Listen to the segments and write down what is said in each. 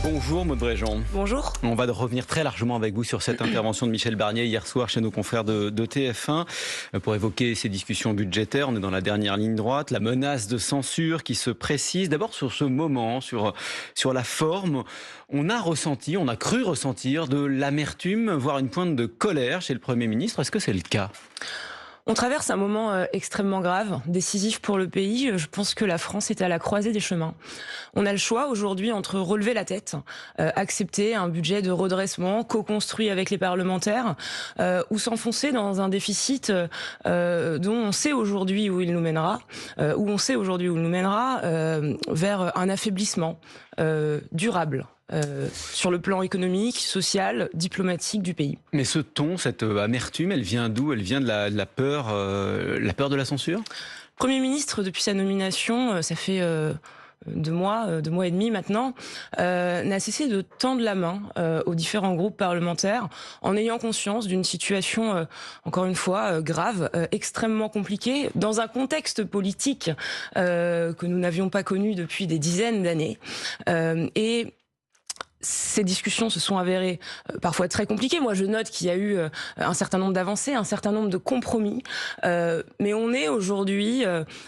Bonjour Maud Bréjean. Bonjour. On va revenir très largement avec vous sur cette intervention de Michel Barnier hier soir chez nos confrères de TF1 pour évoquer ces discussions budgétaires. On est dans la dernière ligne droite, la menace de censure qui se précise. D'abord sur ce moment, sur la forme, on a cru ressentir de l'amertume, voire une pointe de colère chez le Premier ministre. Est-ce que c'est le cas ? On traverse un moment extrêmement grave, décisif pour le pays. Je pense que la France est à la croisée des chemins. On a le choix aujourd'hui entre relever la tête, accepter un budget de redressement co-construit avec les parlementaires, ou s'enfoncer dans un déficit dont on sait aujourd'hui où il nous mènera, vers un affaiblissement durable. Sur le plan économique, social, diplomatique du pays. Mais ce ton, cette amertume, elle vient d'où ? Elle vient de la peur de la censure ? Premier ministre, depuis sa nomination, ça fait 2 mois et demi maintenant, n'a cessé de tendre la main aux différents groupes parlementaires en ayant conscience d'une situation, encore une fois, grave, extrêmement compliquée, dans un contexte politique que nous n'avions pas connu depuis des dizaines d'années. Ces discussions se sont avérées parfois très compliquées. Moi, je note qu'il y a eu un certain nombre d'avancées, un certain nombre de compromis. Mais on est aujourd'hui,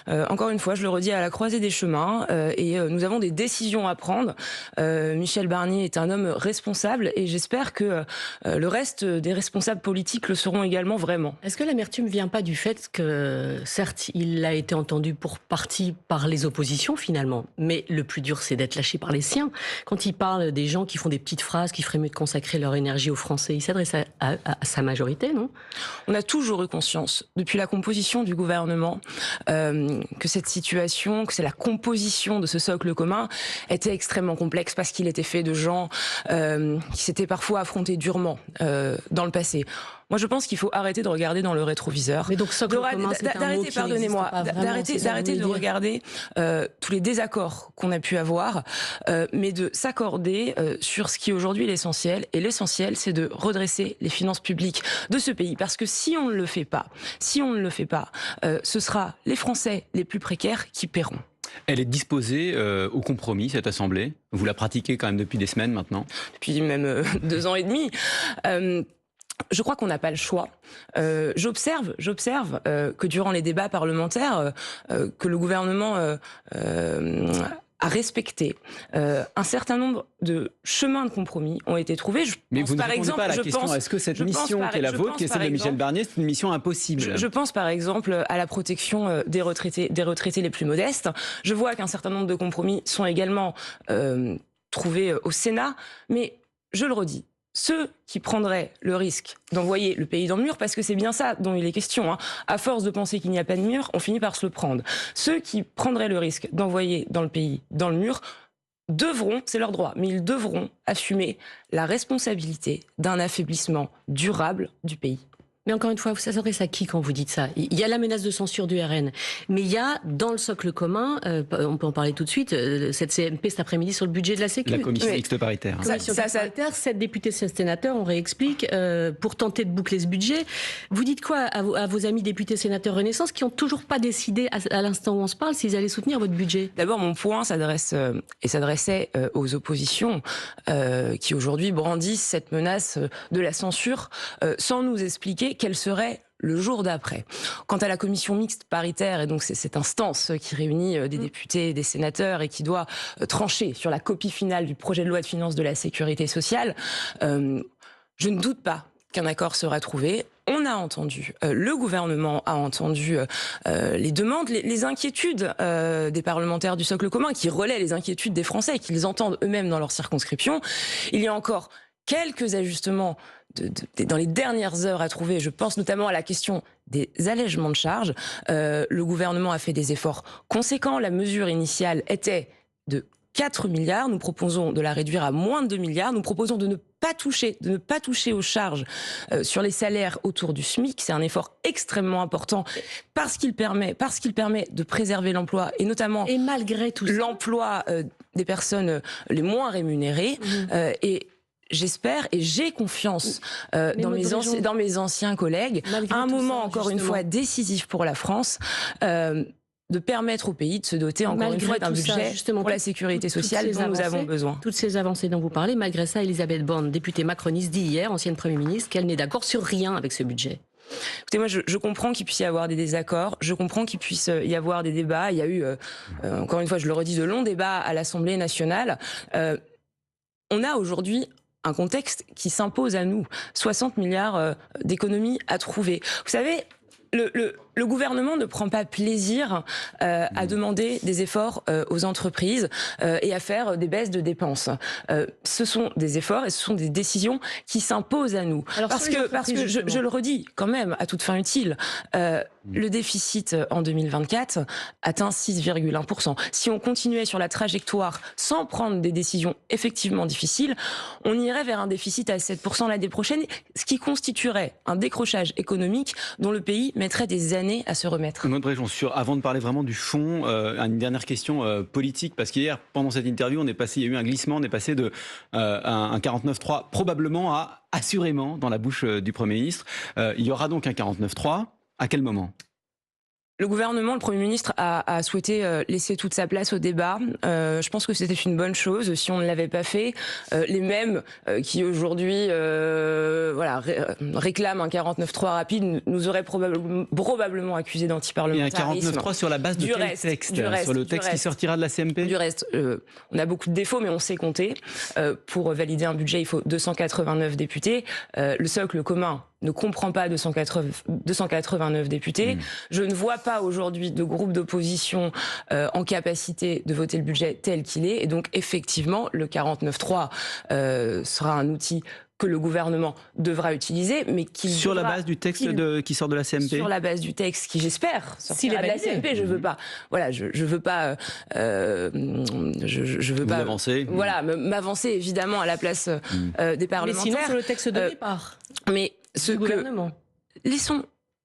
encore une fois, je le redis, à la croisée des chemins. Et nous avons des décisions à prendre. Michel Barnier est un homme responsable. Et j'espère que le reste des responsables politiques le seront également vraiment. Est-ce que l'amertume ne vient pas du fait que, certes, il a été entendu pour partie par les oppositions, finalement. Mais le plus dur, c'est d'être lâché par les siens. Quand il parle des gens qui font des petites phrases, qui feraient mieux de consacrer leur énergie aux Français. Il s'adresse à sa majorité, non ? On a toujours eu conscience, depuis la composition du gouvernement, que cette situation, que c'est la composition de ce socle commun, était extrêmement complexe parce qu'il était fait de gens qui s'étaient parfois affrontés durement dans le passé. Moi, je pense qu'il faut arrêter de regarder dans le rétroviseur. Mais donc, socle commun, c'est un mot qui n'existe pas vraiment. D'arrêter de regarder tous les désaccords qu'on a pu avoir, mais de s'accorder sur ce qui est aujourd'hui l'essentiel. Et l'essentiel, c'est de redresser les finances publiques de ce pays. Parce que si on ne le fait pas, ce sera les Français les plus précaires qui paieront. Elle est disposée au compromis, cette Assemblée. Vous la pratiquez quand même depuis des semaines maintenant. Depuis même 2 ans et demi. Je crois qu'on n'a pas le choix. J'observe que durant les débats parlementaires, que le gouvernement a respecté un certain nombre de chemins de compromis ont été trouvés. Mais vous ne répondez pas à la question. Est-ce que cette mission qui est la vôtre, qui est celle de Michel Barnier, c'est une mission impossible ? Je pense par exemple à la protection des retraités les plus modestes. Je vois qu'un certain nombre de compromis sont également trouvés au Sénat, mais je le redis. Ceux qui prendraient le risque d'envoyer le pays dans le mur, parce que c'est bien ça dont il est question, hein. À force de penser qu'il n'y a pas de mur, on finit par se le prendre. Ceux qui prendraient le risque d'envoyer dans le pays dans le mur devront, c'est leur droit, mais ils devront assumer la responsabilité d'un affaiblissement durable du pays. Mais encore une fois, ça s'adresse à qui quand vous dites ça ? Il y a la menace de censure du RN, mais il y a, dans le socle commun, on peut en parler tout de suite, cette CMP cet après-midi sur le budget de la Sécu. La commission mixte paritaire. 7 députés, 7 sénateurs, on réexplique, pour tenter de boucler ce budget. Vous dites quoi à vos amis députés sénateurs Renaissance qui n'ont toujours pas décidé, à l'instant où on se parle, s'ils allaient soutenir votre budget ? D'abord, mon point s'adressait aux oppositions qui aujourd'hui brandissent cette menace de la censure sans nous expliquer quel serait le jour d'après. Quant à la commission mixte paritaire, et donc c'est cette instance qui réunit des députés et des sénateurs et qui doit trancher sur la copie finale du projet de loi de finances de la sécurité sociale, je ne doute pas qu'un accord sera trouvé. On a entendu, le gouvernement a entendu les demandes, les inquiétudes des parlementaires du socle commun qui relaient les inquiétudes des Français, qu'ils entendent eux-mêmes dans leur circonscription. Il y a encore quelques ajustements dans les dernières heures à trouver. Je pense notamment à la question des allègements de charges. Le gouvernement a fait des efforts conséquents. La mesure initiale était de 4 milliards. Nous proposons de la réduire à moins de 2 milliards. Nous proposons de ne pas toucher aux charges sur les salaires autour du SMIC. C'est un effort extrêmement important parce qu'il permet de préserver l'emploi et notamment malgré tout l'emploi des personnes les moins rémunérées. Et j'espère et j'ai confiance dans mes anciens collègues. À un moment, encore une fois, décisif pour la France. de permettre au pays de se doter encore une fois d'un budget pour la sécurité sociale dont nous avons besoin. Toutes ces avancées dont vous parlez, malgré ça, Elisabeth Borne, députée macroniste, dit hier, ancienne Premier ministre, qu'elle n'est d'accord sur rien avec ce budget. Écoutez, moi, je comprends qu'il puisse y avoir des désaccords, je comprends qu'il puisse y avoir des débats. Il y a eu, encore une fois, je le redis, de longs débats à l'Assemblée nationale. On a aujourd'hui un contexte qui s'impose à nous. 60 milliards d'économies à trouver. Vous savez, le gouvernement ne prend pas plaisir à demander des efforts aux entreprises et à faire des baisses de dépenses. Ce sont des efforts et ce sont des décisions qui s'imposent à nous. Alors, parce que je le redis quand même, à toute fin utile, le déficit en 2024 atteint 6,1%. Si on continuait sur la trajectoire sans prendre des décisions effectivement difficiles, on irait vers un déficit à 7% l'année prochaine, ce qui constituerait un décrochage économique dont le pays mettrait des années à se remettre. Maud Brejon, avant de parler vraiment du fond, une dernière question politique, parce qu'hier, pendant cette interview, il y a eu un glissement, on est passé de un 49.3 probablement à assurément dans la bouche du Premier ministre. Il y aura donc un 49.3. À quel moment ? Le gouvernement, le Premier ministre a souhaité laisser toute sa place au débat. Je pense que c'était une bonne chose si on ne l'avait pas fait. Les mêmes qui aujourd'hui réclament un 49.3 rapide nous auraient probablement accusés d'antiparlementarisme. Et un 49.3 sur la base de quel texte ? Sur le texte qui sortira de la CMP ? Du reste, on a beaucoup de défauts, mais on sait compter. Pour valider un budget, il faut 289 députés. Le socle commun ne comprend pas 289 députés. Je ne vois pas aujourd'hui de groupe d'opposition en capacité de voter le budget tel qu'il est. Et donc, effectivement, le 49.3 sera un outil que le gouvernement devra utiliser, mais qui sur la base du texte qui sort de la CMP. Sur la base du texte qui, j'espère, sortira de la CMP. Je veux pas. Voilà, je veux pas. Je veux pas. Avancer. Voilà, m'avancer évidemment à la place des parlementaires. Mais sinon, sur le texte de départ. Mais ce gouvernement.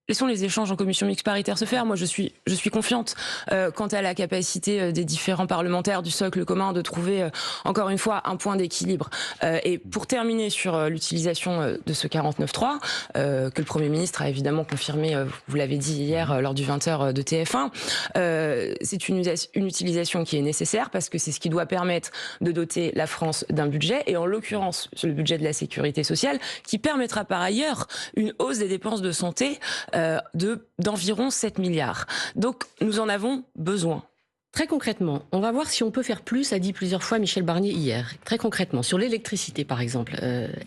Laissons les échanges en commission mixte paritaire se faire. Moi, je suis confiante quant à la capacité des différents parlementaires du socle commun de trouver, encore une fois, un point d'équilibre. Et pour terminer sur l'utilisation de ce 49.3, que le Premier ministre a évidemment confirmé, vous l'avez dit hier, lors du 20h de TF1, c'est une utilisation qui est nécessaire parce que c'est ce qui doit permettre de doter la France d'un budget, et en l'occurrence, le budget de la sécurité sociale, qui permettra par ailleurs une hausse des dépenses de santé d'environ 7 milliards. Donc, nous en avons besoin. Très concrètement, on va voir si on peut faire plus, a dit plusieurs fois Michel Barnier hier. Très concrètement, sur l'électricité par exemple,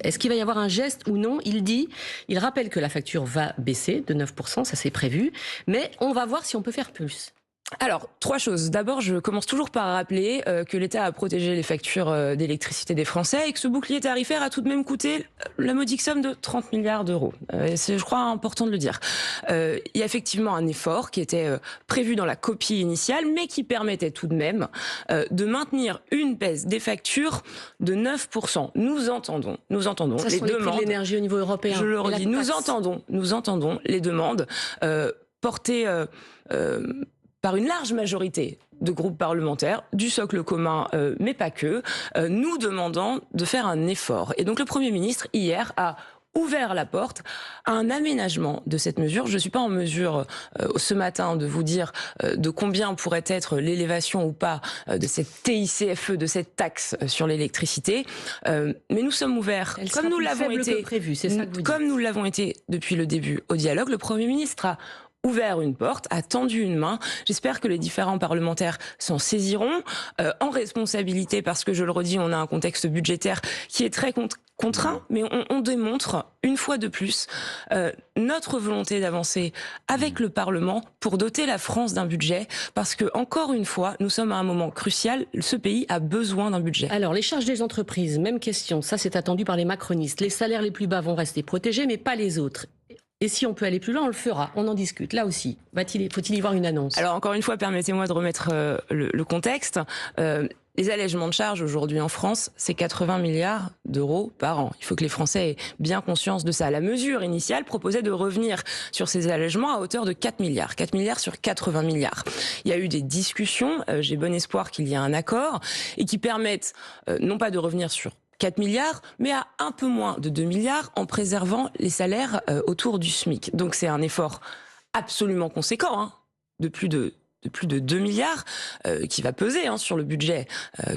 est-ce qu'il va y avoir un geste ou non ? Il rappelle que la facture va baisser de 9%, ça c'est prévu, mais on va voir si on peut faire plus. Alors, 3 choses. D'abord, je commence toujours par rappeler que l'État a protégé les factures d'électricité des Français et que ce bouclier tarifaire a tout de même coûté la modique somme de 30 milliards d'euros. C'est, je crois, important de le dire. Il y a effectivement un effort qui était prévu dans la copie initiale, mais qui permettait tout de même de maintenir une baisse des factures de 9%. Nous entendons ça les sont les demandes. Prix de l'énergie au niveau européen. Je le redis, nous entendons les demandes portées par une large majorité de groupes parlementaires, du socle commun, mais pas que, nous demandant de faire un effort. Et donc le Premier ministre, hier, a ouvert la porte à un aménagement de cette mesure. Je ne suis pas en mesure ce matin de vous dire de combien pourrait être l'élévation ou pas de cette TICFE, de cette taxe sur l'électricité, mais nous sommes ouverts, comme nous l'avons été, comme nous l'avons été depuis le début au dialogue. Le Premier ministre a ouvert une porte, a tendu une main. J'espère que les différents parlementaires s'en saisiront en responsabilité, parce que, je le redis, on a un contexte budgétaire qui est très contraint, mais on démontre une fois de plus notre volonté d'avancer avec le Parlement pour doter la France d'un budget, parce que, encore une fois, nous sommes à un moment crucial. Ce pays a besoin d'un budget. Alors, les charges des entreprises, même question. Ça, c'est attendu par les macronistes. Les salaires les plus bas vont rester protégés, mais pas les autres. Et si on peut aller plus loin, on le fera. On en discute. Là aussi, faut-il y voir une annonce ? Alors, encore une fois, permettez-moi de remettre le contexte. Les allègements de charges aujourd'hui en France, c'est 80 milliards d'euros par an. Il faut que les Français aient bien conscience de ça. La mesure initiale proposait de revenir sur ces allègements à hauteur de 4 milliards. 4 milliards sur 80 milliards. Il y a eu des discussions, j'ai bon espoir qu'il y ait un accord, et qui permettent non pas de revenir sur 4 milliards, mais à un peu moins de 2 milliards en préservant les salaires autour du SMIC. Donc c'est un effort absolument conséquent, de plus de de plus de 2 milliards qui va peser sur le budget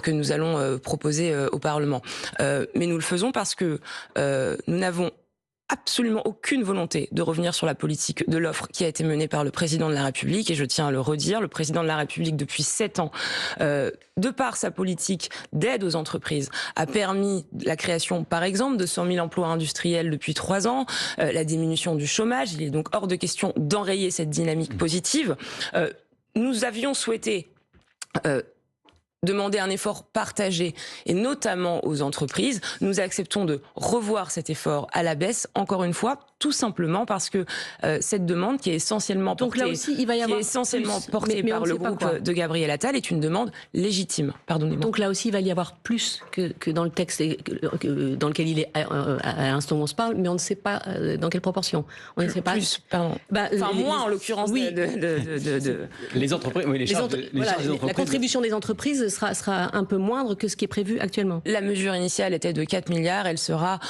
que nous allons proposer au Parlement. Mais nous le faisons parce que nous n'avons absolument aucune volonté de revenir sur la politique de l'offre qui a été menée par le président de la République, et je tiens à le redire, le président de la République depuis 7 ans, de par sa politique d'aide aux entreprises, a permis la création par exemple de 100 000 emplois industriels depuis 3 ans, la diminution du chômage. Il est donc hors de question d'enrayer cette dynamique positive. Nous avions souhaité demander un effort partagé, et notamment aux entreprises. Nous acceptons de revoir cet effort à la baisse, encore une fois, tout simplement parce que cette demande, qui est essentiellement portée, par le groupe de Gabriel Attal, est une demande légitime. Pardonnez-moi. Donc là aussi, il va y avoir plus que dans le texte dans lequel il est à l'instant où on se parle, mais on ne sait pas dans quelle proportion. On ne sait pas. Plus, pardon. Moins en l'occurrence. Oui. Les entreprises, oui, les charges des entreprises. La contribution des entreprises sera un peu moindre que ce qui est prévu actuellement. La mesure initiale était de 4 milliards, elle sera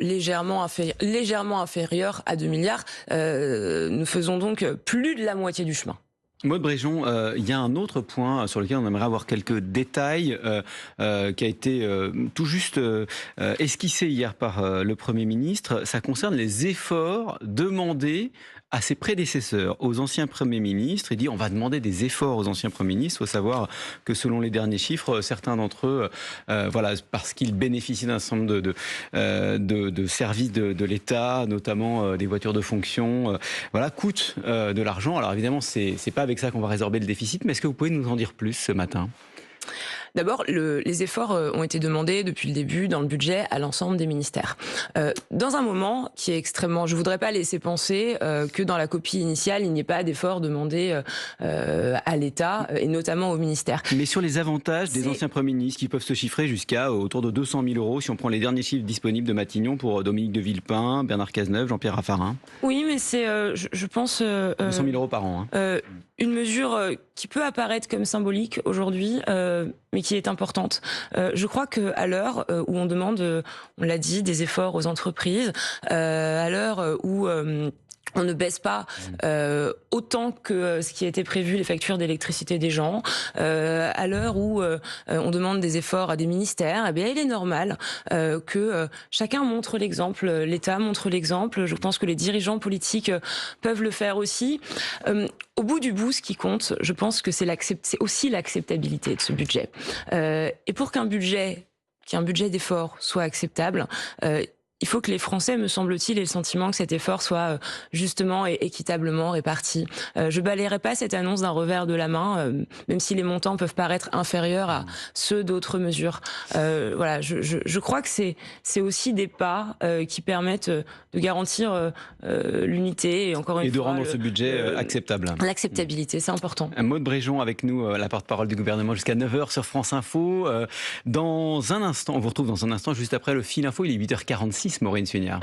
légèrement inférieure à 2 milliards. Nous faisons donc plus de la moitié du chemin. Maude Bréjon, il y a un autre point sur lequel on aimerait avoir quelques détails, qui a été tout juste esquissé hier par le Premier ministre. Ça concerne les efforts demandés à ses prédécesseurs, aux anciens premiers ministres. Il dit on va demander des efforts aux anciens premiers ministres. Il faut savoir que selon les derniers chiffres, certains d'entre eux, parce qu'ils bénéficient d'un certain nombre de services de l'État, notamment des voitures de fonction, coûtent de l'argent. Alors évidemment, c'est pas avec ça qu'on va résorber le déficit, mais est-ce que vous pouvez nous en dire plus ce matin ? D'abord, les efforts ont été demandés depuis le début dans le budget à l'ensemble des ministères. Dans un moment qui est extrêmement... Je ne voudrais pas laisser penser que dans la copie initiale, il n'y ait pas d'efforts demandés à l'État et notamment aux ministères. Mais sur les avantages des anciens premiers ministres qui peuvent se chiffrer jusqu'à autour de 200 000 euros si on prend les derniers chiffres disponibles de Matignon pour Dominique de Villepin, Bernard Cazeneuve, Jean-Pierre Raffarin. Oui, mais c'est, je pense... 200 000 euros par an. Une mesure qui peut apparaître comme symbolique aujourd'hui, mais qui est importante. Je crois qu'à l'heure où on demande, on l'a dit, des efforts aux entreprises, à l'heure où on ne baisse pas autant que ce qui a été prévu les factures d'électricité des gens, à l'heure où on demande des efforts à des ministères, eh bien il est normal que chacun montre l'exemple, l'État montre l'exemple. Je pense que les dirigeants politiques peuvent le faire aussi. Au bout du bout, ce qui compte, je pense que c'est aussi l'acceptabilité de ce budget. Et pour qu'un budget d'effort soit acceptable, il faut que les Français, me semble-t-il, aient le sentiment que cet effort soit justement et équitablement réparti. Je balayerai pas cette annonce d'un revers de la main, même si les montants peuvent paraître inférieurs à ceux d'autres mesures. Je crois que c'est aussi des pas qui permettent de garantir l'unité et encore une fois... Et de rendre ce budget acceptable. L'acceptabilité, c'est important. Maude Bréjon avec nous, la porte-parole du gouvernement jusqu'à 9h sur France Info. Dans un instant, on vous retrouve dans un instant juste après le fil info, il est 8h46. Maureen Suignard.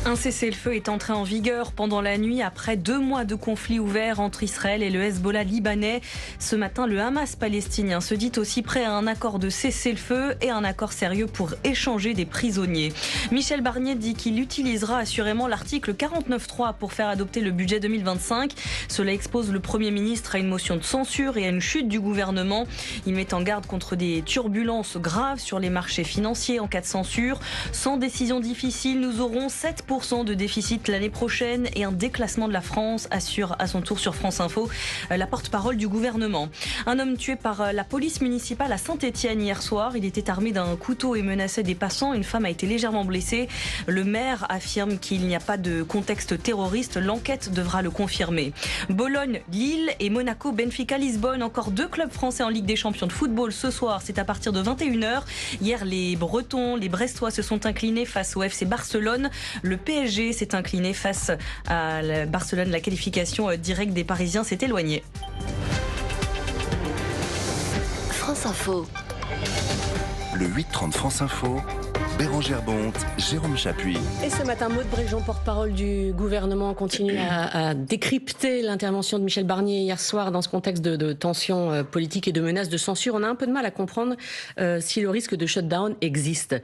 Un cessez-le-feu est entré en vigueur pendant la nuit après 2 mois de conflit ouvert entre Israël et le Hezbollah libanais. Ce matin, le Hamas palestinien se dit aussi prêt à un accord de cessez-le-feu et un accord sérieux pour échanger des prisonniers. Michel Barnier dit qu'il utilisera assurément l'article 49.3 pour faire adopter le budget 2025. Cela expose le Premier ministre à une motion de censure et à une chute du gouvernement. Il met en garde contre des turbulences graves sur les marchés financiers en cas de censure. Sans décision difficile, nous aurons 7% de déficit l'année prochaine et un déclassement de la France, assure à son tour sur France Info la porte-parole du gouvernement. Un homme tué par la police municipale à Saint-Étienne hier soir. Il était armé d'un couteau et menaçait des passants. Une femme a été légèrement blessée. Le maire affirme qu'il n'y a pas de contexte terroriste. L'enquête devra le confirmer. Bologne, Lille et Monaco, Benfica, Lisbonne. Encore 2 clubs français en Ligue des Champions de football ce soir. C'est à partir de 21h. Hier, les Bretons, les Brestois se sont inclinés face au FC Barcelone. Le PSG s'est incliné face à Barcelone. La qualification directe des Parisiens s'est éloignée. France Info. Le 8-30 France Info. Bérangère Bonte, Jérôme Chapuis. Et ce matin, Maud Bréjon, porte-parole du gouvernement, continue à décrypter l'intervention de Michel Barnier hier soir dans ce contexte de tensions politiques et de menaces de censure. On a un peu de mal à comprendre si le risque de shutdown existe.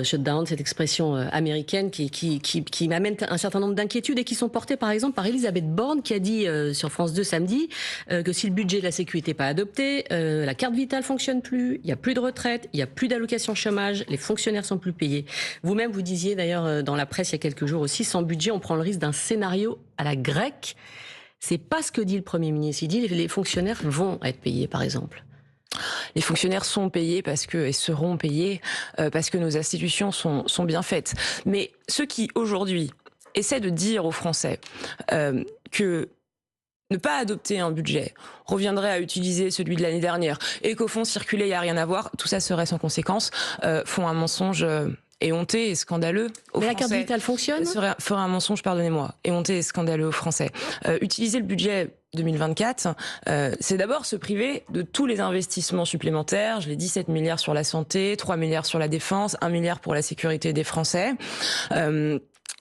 Shutdown, cette expression américaine qui m'amène un certain nombre d'inquiétudes et qui sont portées par exemple par Elisabeth Borne qui a dit sur France 2 samedi que si le budget de la sécurité n'est pas adopté, la carte vitale fonctionne plus, il n'y a plus de retraite, il n'y a plus d'allocation chômage, les fonctionnaires sont plus payés. Vous-même, vous disiez d'ailleurs dans la presse il y a quelques jours aussi, sans budget, on prend le risque d'un scénario à la grecque. C'est pas ce que dit le Premier ministre. Il dit les fonctionnaires vont être payés, par exemple. Les fonctionnaires sont payés et seront payés parce que nos institutions sont bien faites. Mais ceux qui, aujourd'hui, essaient de dire aux Français que ne pas adopter un budget reviendrait à utiliser celui de l'année dernière et qu'au fond, circuler, il n'y a rien à voir, tout ça serait sans conséquence, font un mensonge éhonté et scandaleux aux Mais Français. la carte vitale fonctionne ? Ferait un mensonge, pardonnez-moi, éhonté et scandaleux aux Français. Utiliser le budget 2024, c'est d'abord se priver de tous les investissements supplémentaires. Je l'ai dit, 7 milliards sur la santé, 3 milliards sur la défense, 1 milliard pour la sécurité des Français.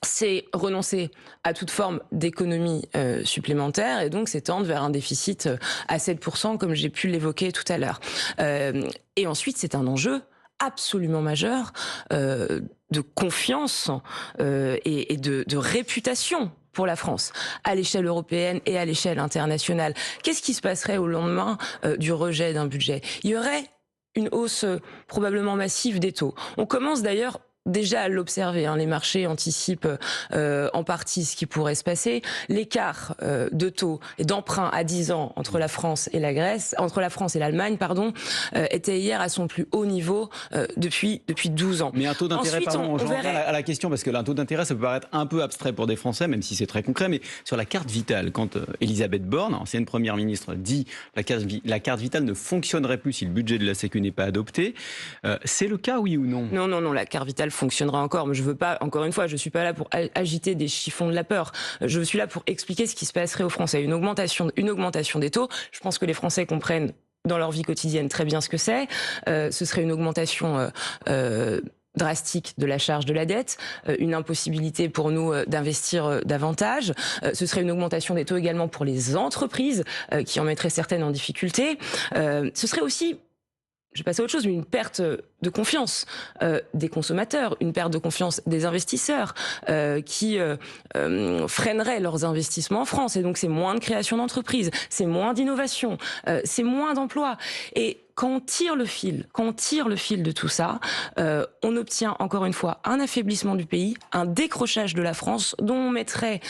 C'est renoncer à toute forme d'économie supplémentaire et donc s'étendre vers un déficit à 7%, comme j'ai pu l'évoquer tout à l'heure. Et ensuite, c'est un enjeu absolument majeur de confiance et de réputation pour la France, à l'échelle européenne et à l'échelle internationale. Qu'est-ce qui se passerait au lendemain du rejet d'un budget ? Il y aurait une hausse probablement massive des taux. On commence d'ailleurs déjà à l'observer, les marchés anticipent en partie ce qui pourrait se passer. L'écart de taux et d'emprunt à 10 ans entre la France et l'Allemagne, était hier à son plus haut niveau depuis 12 ans. Mais un taux d'intérêt, Ensuite, je reviens à la question, parce que un taux d'intérêt, ça peut paraître un peu abstrait pour des Français, même si c'est très concret, mais sur la carte vitale, quand Elisabeth Borne, ancienne première ministre, dit la carte vitale ne fonctionnerait plus si le budget de la Sécu n'est pas adopté, c'est le cas, oui ou non ? Non, la carte vitale fonctionnera encore, mais je veux pas, encore une fois, je suis pas là pour agiter des chiffons de la peur. Je suis là pour expliquer ce qui se passerait aux Français. Une augmentation des taux, je pense que les Français comprennent dans leur vie quotidienne très bien ce que c'est. Ce serait une augmentation drastique de la charge de la dette, une impossibilité pour nous d'investir davantage. Ce serait une augmentation des taux également pour les entreprises qui en mettraient certaines en difficulté. Ce serait aussi, je passe à autre chose, une perte de confiance des consommateurs, une perte de confiance des investisseurs qui freineraient leurs investissements en France. Et donc c'est moins de création d'entreprises, c'est moins d'innovation, c'est moins d'emplois. Et quand on tire le fil de tout ça, on obtient encore une fois un affaiblissement du pays, un décrochage de la France dont on mettrait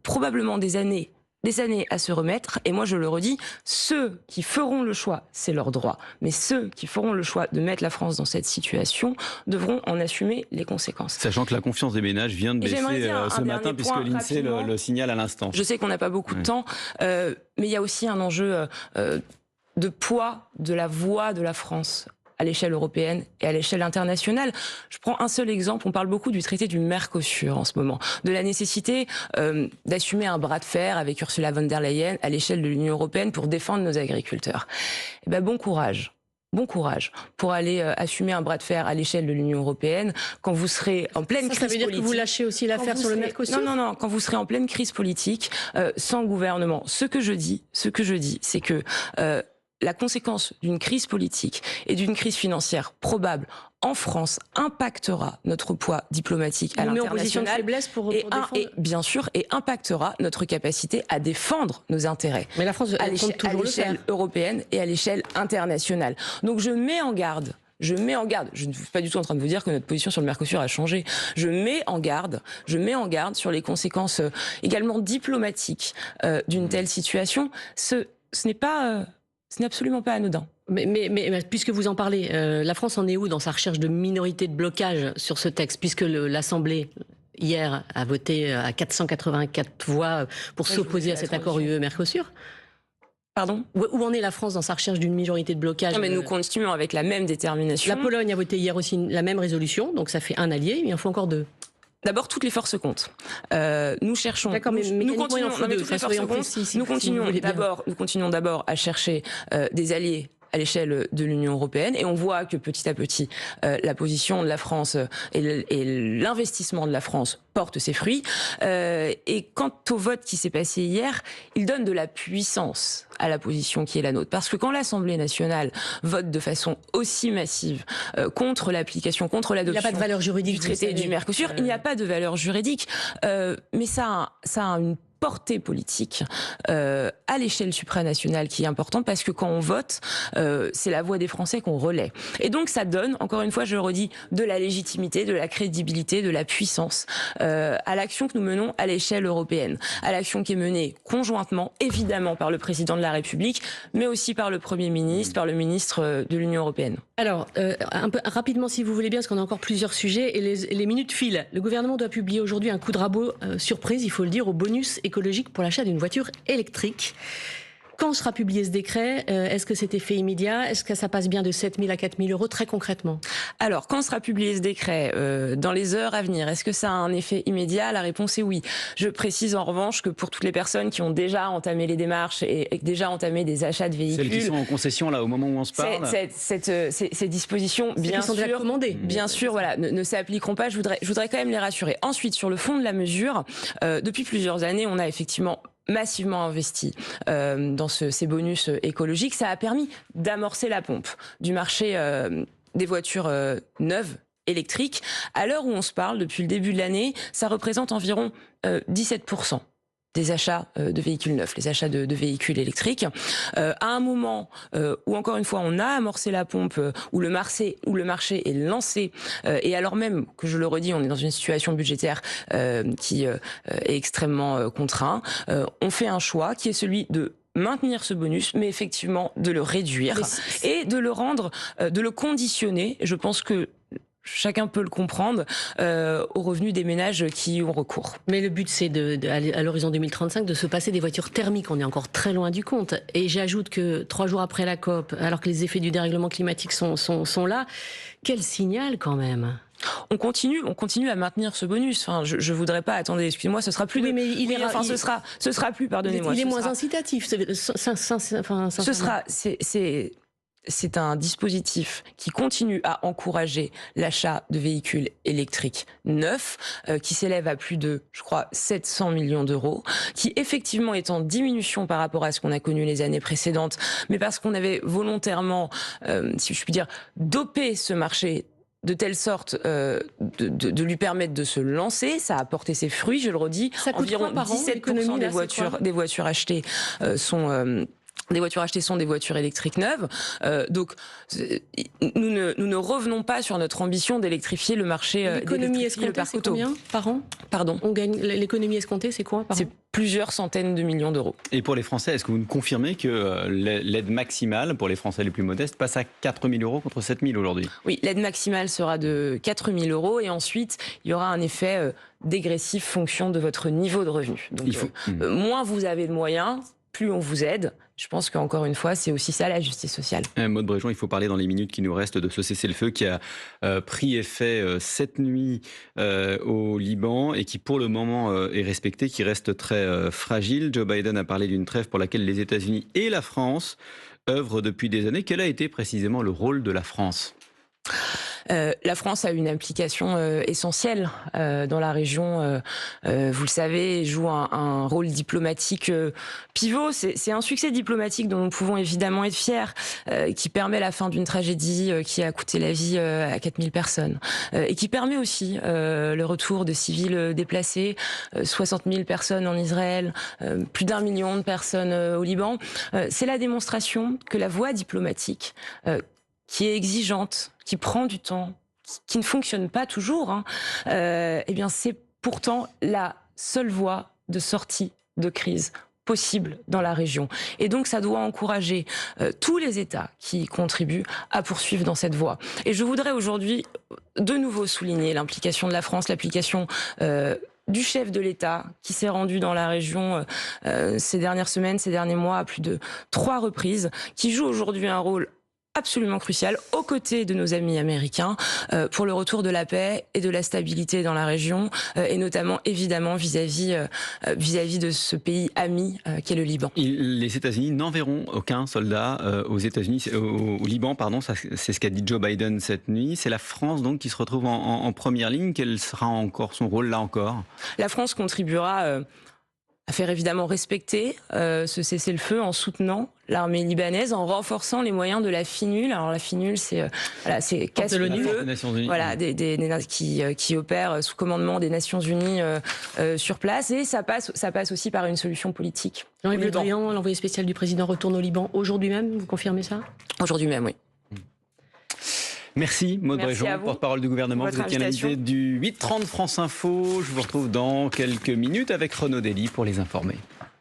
probablement des années à se remettre. Et moi, je le redis, ceux qui feront le choix, c'est leur droit, mais ceux qui feront le choix de mettre la France dans cette situation devront en assumer les conséquences. Sachant que la confiance des ménages vient de baisser ce matin, puisque l'INSEE le signale à l'instant. Je sais qu'on n'a pas beaucoup de temps, mais il y a aussi un enjeu de poids de la voix de la France à l'échelle européenne et à l'échelle internationale. Je prends un seul exemple, on parle beaucoup du traité du Mercosur en ce moment, de la nécessité d'assumer un bras de fer avec Ursula von der Leyen à l'échelle de l'Union européenne pour défendre nos agriculteurs. Eh ben, bon courage pour aller assumer un bras de fer à l'échelle de l'Union européenne quand vous serez en pleine crise politique. Ça veut dire que vous lâchez aussi l'affaire sur le Mercosur ? Non, quand vous serez en pleine crise politique, sans gouvernement. Ce que je dis, c'est que la conséquence d'une crise politique et d'une crise financière probable en France impactera notre poids diplomatique à l'international. En position de faiblesse pour défendre. Et bien sûr, et impactera notre capacité à défendre nos intérêts. Mais la France compte toujours le faire. À l'échelle européenne et à l'échelle internationale. Donc je mets en garde, je ne suis pas du tout en train de vous dire que notre position sur le Mercosur a changé. Je mets en garde sur les conséquences également diplomatiques d'une telle situation. Ce n'est absolument pas anodin. Mais puisque vous en parlez, la France en est où dans sa recherche de minorité de blocage sur ce texte, puisque l'Assemblée hier a voté à 484 voix pour s'opposer à cet accord UE-Mercosur? Pardon ? Où en est la France dans sa recherche d'une majorité de blocage? Non, mais nous continuons avec la même détermination. La Pologne a voté hier aussi la même résolution, donc ça fait un allié, il en faut encore deux. D'abord, toutes les forces comptent. Nous cherchons. D'accord, mais nous continuons. Nous continuons d'abord à chercher des alliés à l'échelle de l'Union européenne, et on voit que petit à petit, la position de la France et l'investissement de la France porte ses fruits. Et quant au vote qui s'est passé hier, il donne de la puissance à la position qui est la nôtre. Parce que quand l'Assemblée nationale vote de façon aussi massive contre l'application, contre l'adoption il n'y a pas de valeur juridique du traité du Mercosur, il n'y a pas de valeur juridique, mais ça a une portée politique à l'échelle supranationale qui est importante, parce que quand on vote, c'est la voix des Français qu'on relaie. Et donc ça donne, encore une fois, je le redis, de la légitimité, de la crédibilité, de la puissance à l'action que nous menons à l'échelle européenne, à l'action qui est menée conjointement, évidemment par le président de la République, mais aussi par le Premier ministre, par le ministre de l'Union européenne. Alors, un peu rapidement, si vous voulez bien, parce qu'on a encore plusieurs sujets, et les minutes filent. Le gouvernement doit publier aujourd'hui un coup de rabot surprise, il faut le dire, au bonus écologique pour l'achat d'une voiture électrique. Quand sera publié ce décret? Est-ce que c'est effet immédiat? Est-ce que ça passe bien de 7 000 à 4 000 euros, très concrètement? Alors, quand sera publié ce décret dans les heures à venir? Est-ce que ça a un effet immédiat? La réponse est oui. Je précise en revanche que pour toutes les personnes qui ont déjà entamé les démarches et déjà entamé des achats de véhicules... Celles qui sont en concession là au moment où on se parle, ces dispositions, bien sûr, bien sûr, voilà, ne s'appliqueront pas. Je voudrais quand même les rassurer. Ensuite, sur le fond de la mesure, depuis plusieurs années, on a effectivement massivement investi dans ces bonus écologiques. Ça a permis d'amorcer la pompe du marché des voitures neuves électriques. À l'heure où on se parle, depuis le début de l'année, ça représente environ 17% des achats de véhicules neufs, les achats de véhicules électriques. À un moment où, encore une fois, on a amorcé la pompe, où le marché est lancé, et alors même que, je le redis, on est dans une situation budgétaire qui est extrêmement contrainte, on fait un choix qui est celui de maintenir ce bonus, mais effectivement de le réduire et de le rendre, de le conditionner. Je pense que chacun peut le comprendre, aux revenus des ménages qui y ont recours. Mais le but, c'est à l'horizon 2035 de se passer des voitures thermiques. On est encore très loin du compte. Et j'ajoute que 3 jours après la COP, alors que les effets du dérèglement climatique sont là, quel signal quand même? On continue à maintenir ce bonus. Enfin, je voudrais pas. Attendez, excusez-moi, ce sera plus. Oui, mais ce sera plus. Pardonnez-moi. Il est moins incitatif. Ce sera. C'est un dispositif qui continue à encourager l'achat de véhicules électriques neufs, qui s'élève à plus de, je crois, 700 millions d'euros, qui effectivement est en diminution par rapport à ce qu'on a connu les années précédentes, mais parce qu'on avait volontairement, si je puis dire, dopé ce marché de telle sorte de lui permettre de se lancer. Ça a porté ses fruits, je le redis. Ça coûte environ par an, 17% des voitures achetées sont... des voitures achetées sont des voitures électriques neuves. Donc, nous ne revenons pas sur notre ambition d'électrifier le marché. L'économie escomptée, c'est combien par an? Pardon. On gagne l'économie escomptée, c'est quoi par an? C'est plusieurs centaines de millions d'euros. Et pour les Français, est-ce que vous nous confirmez que l'aide maximale pour les Français les plus modestes passe à 4 000 euros contre 7 000 aujourd'hui? Oui, l'aide maximale sera de 4 000 euros et ensuite, il y aura un effet dégressif fonction de votre niveau de revenu. Donc, moins vous avez de moyens, plus on vous aide. Je pense qu'encore une fois, c'est aussi ça la justice sociale. Maude Bréjon, il faut parler dans les minutes qui nous restent de ce cessez-le-feu qui a pris effet cette nuit au Liban et qui pour le moment est respecté, qui reste très fragile. Joe Biden a parlé d'une trêve pour laquelle les États-Unis et la France œuvrent depuis des années. Quel a été précisément le rôle de la France ? La France a une implication essentielle dans la région. Vous le savez, joue un rôle diplomatique pivot. C'est un succès diplomatique dont nous pouvons évidemment être fiers, qui permet la fin d'une tragédie qui a coûté la vie à 4000 personnes et qui permet aussi le retour de civils déplacés, 60 000 personnes en Israël, plus d'1 million de personnes au Liban. C'est la démonstration que la voie diplomatique, qui est exigeante, qui prend du temps, qui ne fonctionne pas toujours, eh bien c'est pourtant la seule voie de sortie de crise possible dans la région. Et donc ça doit encourager tous les États qui contribuent à poursuivre dans cette voie. Et je voudrais aujourd'hui de nouveau souligner l'implication de la France, l'application du chef de l'État qui s'est rendu dans la région ces dernières semaines, ces derniers mois, à plus de 3 reprises, qui joue aujourd'hui un rôle absolument crucial aux côtés de nos amis américains pour le retour de la paix et de la stabilité dans la région et notamment évidemment vis-à-vis de ce pays ami qu'est le Liban. Les États-Unis n'enverront aucun soldat aux États-Unis, au Liban, pardon. C'est ce qu'a dit Joe Biden cette nuit. C'est la France donc qui se retrouve en première ligne. Quel sera encore son rôle là encore? La France contribuera à faire évidemment respecter ce cessez-le-feu en soutenant l'armée libanaise, en renforçant les moyens de la FINUL. Alors la FINUL, c'est casse de l'ONU, voilà, qui opère sous commandement des Nations Unies sur place, et ça passe aussi par une solution politique. Jean-Yves Le Drian, l'envoyé spécial du président, retourne au Liban aujourd'hui même. Vous confirmez ça? Aujourd'hui même, oui. Merci Maud Bréjon, porte-parole du gouvernement. Vous étiez l'invité du 8h30 France Info. Je vous retrouve dans quelques minutes avec Renaud Dely pour les informer.